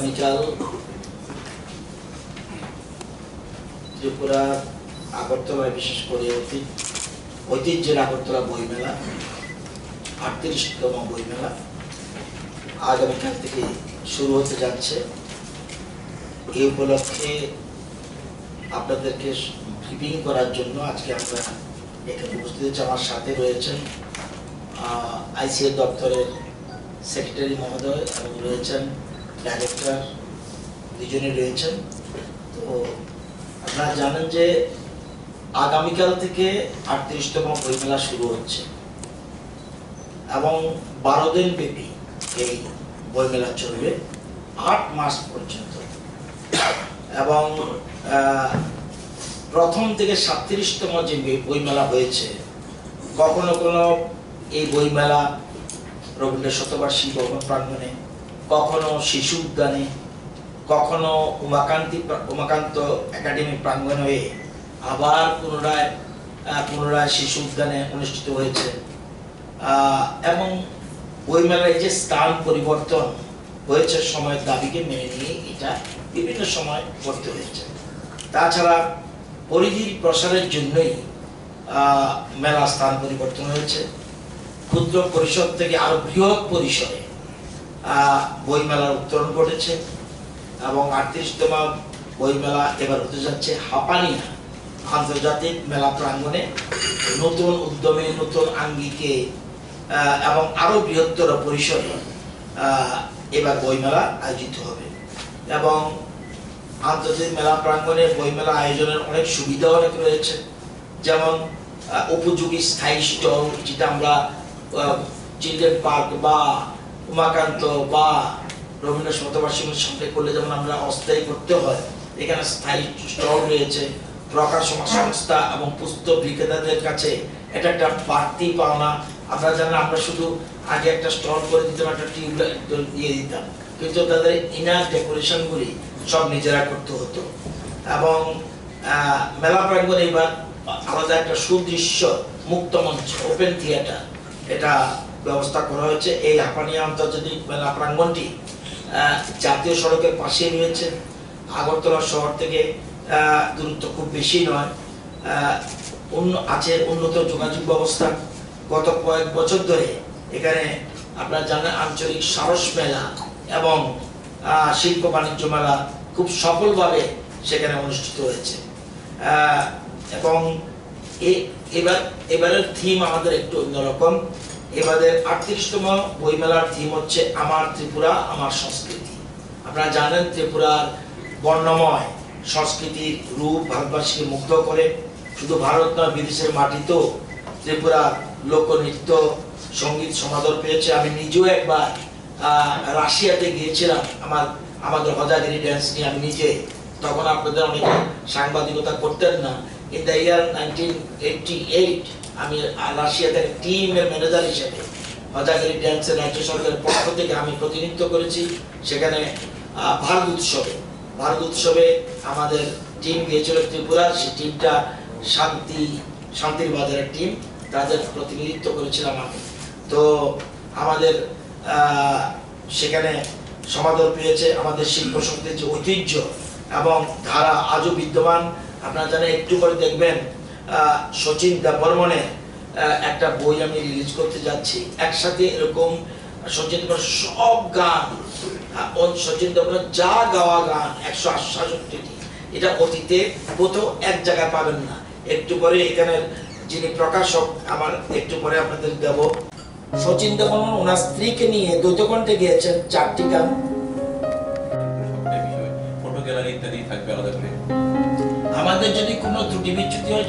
আগামীকাল ত্রিপুরা আগরতলায় বিশেষ করে ঐতিহ্যের আগরতলা বইমেলা 38তম বইমেলা আগামীকাল থেকে শুরু হতে যাচ্ছে। এই উপলক্ষে আপনাদেরকে ব্রিফিং করার জন্য আজকে আমরা এখানে উপস্থিত হয়েছি। আমার সাথে রয়েছেন আইসিএ দপ্তরের সেক্রেটারি মহোদয় এবং রয়েছেন ডাইরেক্টর, দুজনে রয়েছেন। তো আপনারা জানেন যে আগামীকাল থেকে 38তম বইমেলা শুরু হচ্ছে এবং 12 দিন ব্যাপী এই বইমেলা চলবে, 8 মাস পর্যন্ত। এবং প্রথম থেকে 37তম যে বইমেলা হয়েছে, কখনো কোনো এই বইমেলা রবীন্দ্র শতবার্ষিকী ভবন প্রাঙ্গণে, কখনো শিশু উদ্যানে, কখনো উমাকান্ত একাডেমি প্রাঙ্গণ হয়ে আবার পুনরায় শিশু উদ্যানে অনুষ্ঠিত হয়েছে। এবং বইমেলার যে স্থান পরিবর্তন হয়েছে সময়ের দাবিকে মেনে নিয়ে এটা বিভিন্ন সময় করতে হয়েছে। তাছাড়া পরিধির প্রসারের জন্যই মেলা স্থান পরিবর্তন হয়েছে। ক্ষুদ্র পরিষদ থেকে আরো বৃহৎ পরিসরে বইমেলার উত্তরণ ঘটেছে এবং 38তম বইমেলা এবার হতে যাচ্ছে হাপানিয়া আন্তর্জাতিক মেলা প্রাঙ্গণে। নতুন উদ্যমে, নতুন আঙ্গিকে এবং আরো বৃহত্তর পরিসরে এবার বইমেলা আয়োজিত হবে। এবং আন্তর্জাতিক মেলা প্রাঙ্গণে বইমেলা আয়োজনের অনেক সুবিধা অনেক রয়েছে, যেমন উপযোগী স্থায়ী স্টল, যেটা আমরা চিলড্রেন পার্ক বা উমাকান্ত বা রবীন্দ্র শতবার্ষিকীর সাথে করলে যেমন আমরা অস্থায়ী করতে হয়, এখানে স্থায়ী স্টল রয়েছে। প্রকাশনা সংস্থা এবং পুস্তক বিক্রেতাদের কাছে এটা একটা বাড়তি পাওনা। আপনারা জানেন আমরা শুধু আগে একটা স্টল করে দিতাম, একটা টিউবলাইট দিয়ে দিতাম, কিন্তু তাদের ইনার ডেকোরেশন গুলি সব নিজেরা করতে হতো। এবং মেলা প্রাঙ্গণে এবার আলাদা একটা সুদৃশ্য মুক্ত মঞ্চ, ওপেন থিয়েটার, এটা ব্যবস্থা করা হয়েছে। এই হাপানিয়া আন্তর্জাতিক মেলা প্রাঙ্গণটি জাতীয় সড়কের পাশেই রয়েছে। আগরতলা শহর থেকে দূরত্ব খুব বেশি নয়। আছে উন্নত যোগাযোগ ব্যবস্থা। গত কয়েক বছর ধরে এখানে আপনারা জানেন আঞ্চলিক সারস মেলা এবং শিল্প বাণিজ্য মেলা খুব সফলভাবে সেখানে অনুষ্ঠিত হয়েছে। এবং এবারের থিম আমাদের একটু অন্যরকম। এবারের 38তম বইমেলার থিম হচ্ছে আমার ত্রিপুরা, আমার সংস্কৃতি। আপনারা জানেন ত্রিপুরার বর্ণময় সংস্কৃতির রূপ ভারতবাসীকে মুগ্ধ করে। শুধু ভারত নয়, বিদেশের মাটিতেও ত্রিপুরার লোকনৃত্য সঙ্গীত সমাদর পেয়েছে। আমি নিজেও একবার রাশিয়াতে গিয়েছিলাম আমাদের হজাগিরি ড্যান্স নিয়ে। আমি নিজে, তখন আপনাদের অনেকে সাংবাদিকতা করতেন না, ইন দ্য ইয়ার 1988 আমি রাশিয়াতে টিমের ম্যানেজার হিসেবে হজাগিরি ড্যান্সের রাজ্য সরকারের পক্ষ থেকে আমি প্রতিনিধিত্ব করেছি। সেখানে ভারত উৎসবে আমাদের টিম গিয়েছিল ত্রিপুরা। সেই টিমটা শান্তির বাজারের টিম, তাদের প্রতিনিধিত্ব করেছিলাম আমি। তো আমাদের সেখানে সমাদর পেয়েছে। আমাদের শিল্প সংস্কৃতির যে ঐতিহ্য এবং ধারা আজও বিদ্যমান। আপনারা জানেন, একটু করে দেখবেন শচীন দেববর্মনের একটা বই আমি রিলিজ করতে যাচ্ছি। একসাথে এরকম শচীন দেববর্মনের সব গান, শচীন দেববর্মনের যা গাওয়া গান 168টি, এটা অতীতে কোথাও এক জায়গায় পাবেন না। একটু পরে এখানে যিনি প্রকাশক, আমার একটু পরে আপনাদের দেব। শচীন দেববর্মন ওনার স্ত্রীকে নিয়ে দ্বৈতকণ্ঠে গিয়েছেন 4টি গান। আমাদের যদি কোনো ত্রুটি বিচ্যুতি হয়